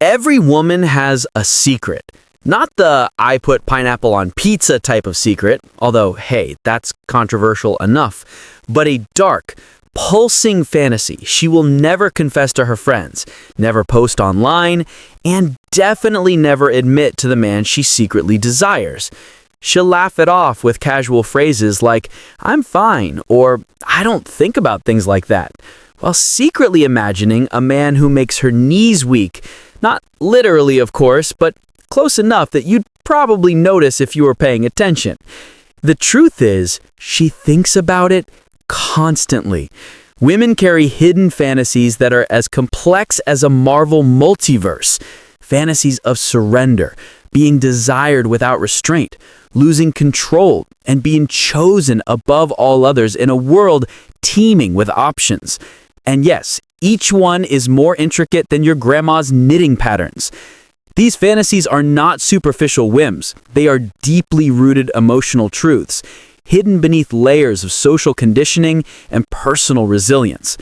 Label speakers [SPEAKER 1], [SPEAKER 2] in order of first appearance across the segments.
[SPEAKER 1] Every woman has a secret. Not the I put pineapple on pizza type of secret, although, hey, that's controversial enough, but a dark, pulsing fantasy she will never confess to her friends, never post online, and definitely never admit to the man she secretly desires. She'll laugh it off with casual phrases like, I'm fine, or I don't think about things like that, while secretly imagining a man who makes her knees weak. Not literally, of course, but close enough that you'd probably notice if you were paying attention. The truth is, she thinks about it constantly. Women carry hidden fantasies that are as complex as a Marvel multiverse. Fantasies of surrender, being desired without restraint, losing control, and being chosen above all others in a world teeming with options. And yes, each one is more intricate than your grandma's knitting patterns. These fantasies are not superficial whims. They are deeply rooted emotional truths, hidden beneath layers of social conditioning and personal resilience.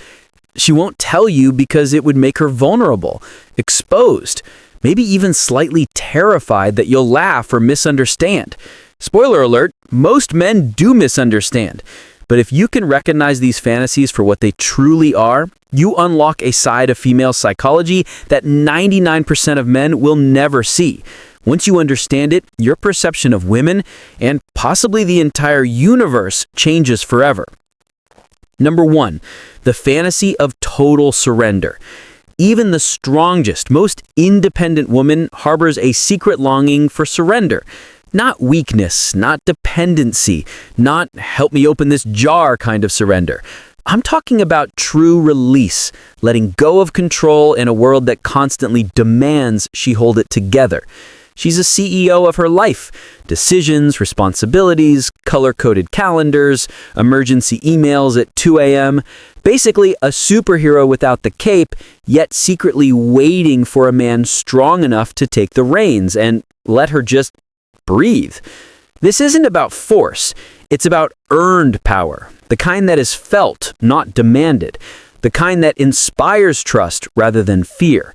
[SPEAKER 1] She won't tell you because it would make her vulnerable, exposed, maybe even slightly terrified that you'll laugh or misunderstand. Spoiler alert, most men do misunderstand. But if you can recognize these fantasies for what they truly are, you unlock a side of female psychology that 99% of men will never see. Once you understand it, your perception of women, and possibly the entire universe, changes forever. Number 1, the fantasy of total surrender. Even the strongest, most independent woman harbors a secret longing for surrender. Not weakness, not dependency, not help me open this jar kind of surrender. I'm talking about true release, letting go of control in a world that constantly demands she hold it together. She's a CEO of her life. Decisions, responsibilities, color-coded calendars, emergency emails at 2 a.m. Basically a superhero without the cape, yet secretly waiting for a man strong enough to take the reins and let her just breathe. This isn't about force. It's about earned power, the kind that is felt, not demanded, the kind that inspires trust rather than fear.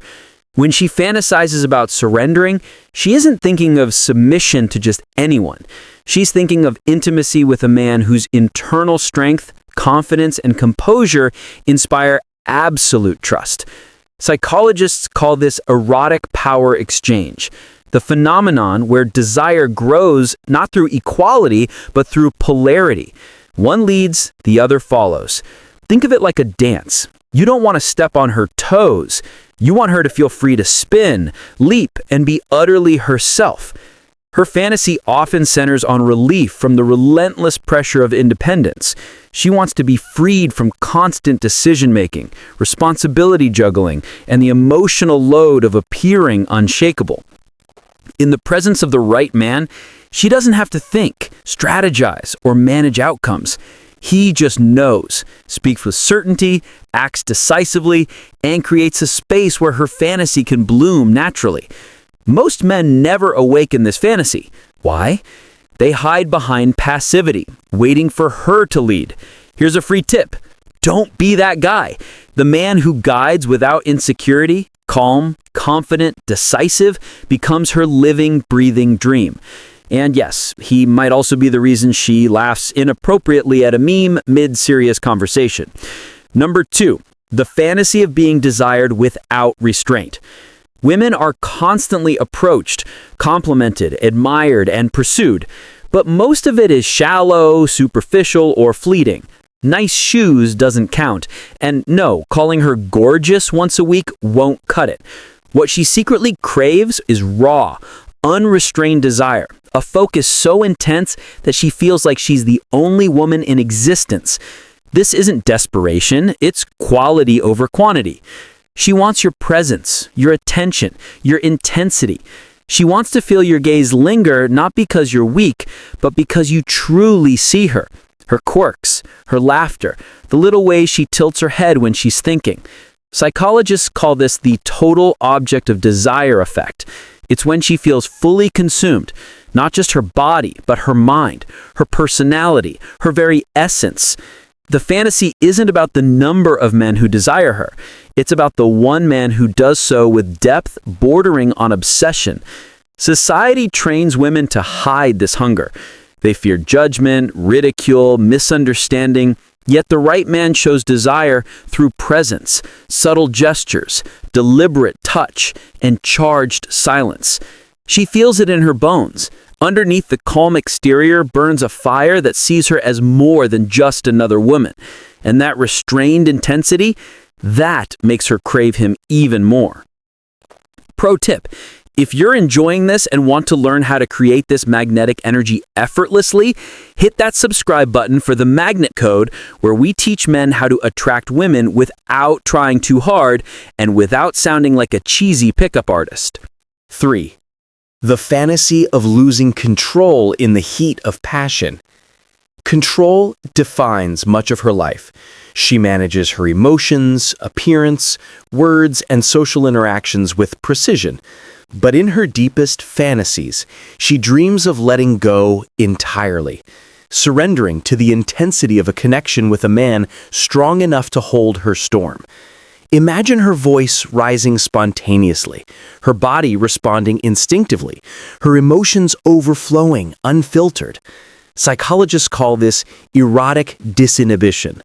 [SPEAKER 1] When she fantasizes about surrendering, she isn't thinking of submission to just anyone. She's thinking of intimacy with a man whose internal strength, confidence, and composure inspire absolute trust. Psychologists call this erotic power exchange, the phenomenon where desire grows not through equality, but through polarity. One leads, the other follows. Think of it like a dance. You don't want to step on her toes. You want her to feel free to spin, leap, and be utterly herself. Her fantasy often centers on relief from the relentless pressure of independence. She wants to be freed from constant decision-making, responsibility juggling, and the emotional load of appearing unshakable. In the presence of the right man, she doesn't have to think, strategize, or manage outcomes. He just knows, speaks with certainty, acts decisively, and creates a space where her fantasy can bloom naturally. Most men never awaken this fantasy. Why? They hide behind passivity, waiting for her to lead. Here's a free tip. Don't be that guy. The man who guides without insecurity, calm, confident, decisive, becomes her living, breathing dream. And yes, he might also be the reason she laughs inappropriately at a meme mid-serious conversation. Number 2, the fantasy of being desired without restraint. Women are constantly approached, complimented, admired, and pursued, but most of it is shallow, superficial, or fleeting. Nice shoes doesn't count, and no, calling her gorgeous once a week won't cut it. What she secretly craves is raw, unrestrained desire, a focus so intense that she feels like she's the only woman in existence. This isn't desperation, it's quality over quantity. She wants your presence, your attention, your intensity. She wants to feel your gaze linger not because you're weak, but because you truly see her. Her quirks, her laughter, the little ways she tilts her head when she's thinking. Psychologists call this the total object of desire effect. It's when she feels fully consumed, not just her body, but her mind, her personality, her very essence. The fantasy isn't about the number of men who desire her. It's about the one man who does so with depth bordering on obsession. Society trains women to hide this hunger. They fear judgment, ridicule, misunderstanding, yet the right man shows desire through presence, subtle gestures, deliberate touch, and charged silence. She feels it in her bones. Underneath the calm exterior burns a fire that sees her as more than just another woman. And that restrained intensity, that makes her crave him even more. Pro tip: if you're enjoying this and want to learn how to create this magnetic energy effortlessly, hit that subscribe button for the Magnet Code, where we teach men how to attract women without trying too hard and without sounding like a cheesy pickup artist.
[SPEAKER 2] 3. The fantasy of losing control in the heat of passion. Control defines much of her life. She manages her emotions, appearance, words, and social interactions with precision. But in her deepest fantasies, she dreams of letting go entirely, surrendering to the intensity of a connection with a man strong enough to hold her storm. Imagine her voice rising spontaneously, her body responding instinctively, her emotions overflowing, unfiltered. Psychologists call this erotic disinhibition,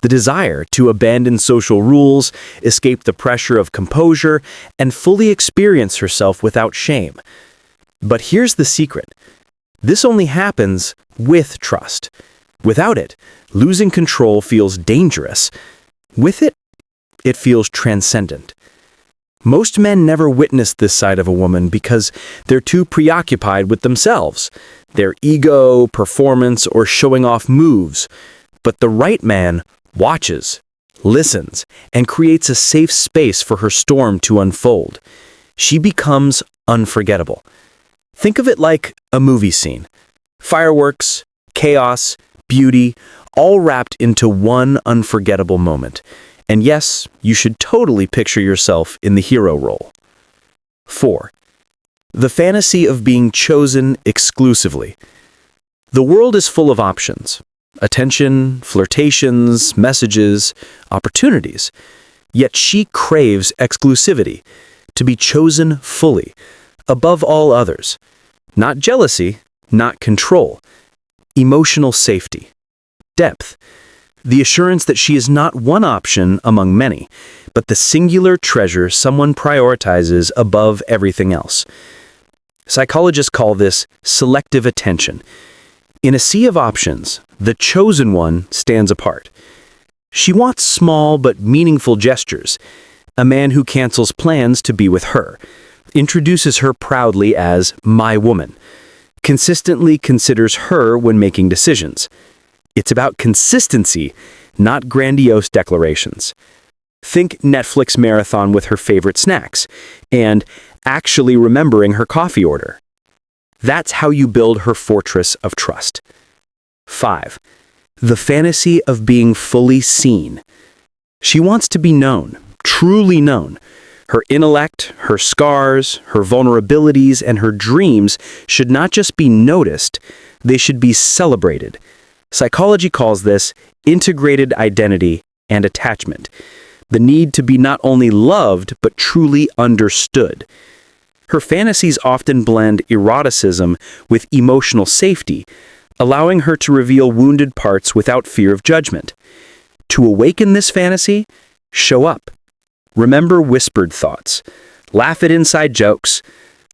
[SPEAKER 2] the desire to abandon social rules, escape the pressure of composure, and fully experience herself without shame. But here's the secret. This only happens with trust. Without it, losing control feels dangerous. With it, it feels transcendent. Most men never witness this side of a woman because they're too preoccupied with themselves, their ego, performance, or showing off moves. But the right man watches, listens, and creates a safe space for her storm to unfold. She becomes unforgettable. Think of it like a movie scene. Fireworks, chaos, beauty, all wrapped into one unforgettable moment. And yes, you should totally picture yourself in the hero role. 4. The fantasy of being chosen exclusively. The world is full of options. Attention, flirtations, messages, opportunities. Yet she craves exclusivity, to be chosen fully, above all others. Not jealousy, not control. Emotional safety. Depth. The assurance that she is not one option among many, but the singular treasure someone prioritizes above everything else. Psychologists call this selective attention. In a sea of options, the chosen one stands apart. She wants small but meaningful gestures, a man who cancels plans to be with her, introduces her proudly as my woman, consistently considers her when making decisions. It's about consistency, not grandiose declarations. Think Netflix marathon with her favorite snacks, and actually remembering her coffee order. That's how you build her fortress of trust. 5. The fantasy of being fully seen. She wants to be known, truly known. Her intellect, her scars, her vulnerabilities, and her dreams should not just be noticed, they should be celebrated. Psychology calls this integrated identity and attachment, the need to be not only loved but truly understood. Her fantasies often blend eroticism with emotional safety, allowing her to reveal wounded parts without fear of judgment. To awaken this fantasy, show up. Remember whispered thoughts. Laugh at inside jokes.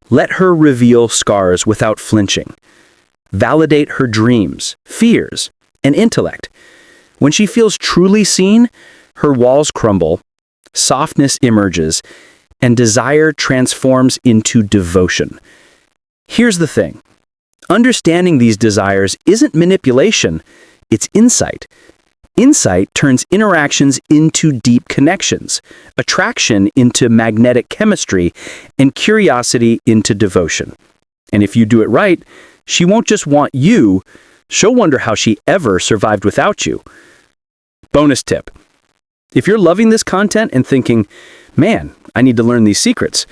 [SPEAKER 2] Let her reveal scars without flinching. Validate her dreams, fears, and intellect. When she feels truly seen, her walls crumble, softness emerges, and desire transforms into devotion. Here's the thing. Understanding these desires isn't manipulation, it's insight. Insight turns interactions into deep connections, attraction into magnetic chemistry, and curiosity into devotion. And if you do it right, she won't just want you, she'll wonder how she ever survived without you. Bonus tip. If you're loving this content and thinking, man, I need to learn these secrets,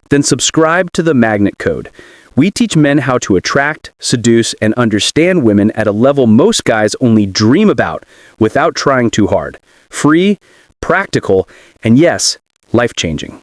[SPEAKER 2] then subscribe to the Magnet Code, We teach men how to attract, seduce, and understand women at a level most guys only dream about without trying too hard. Free, practical, and yes, life-changing.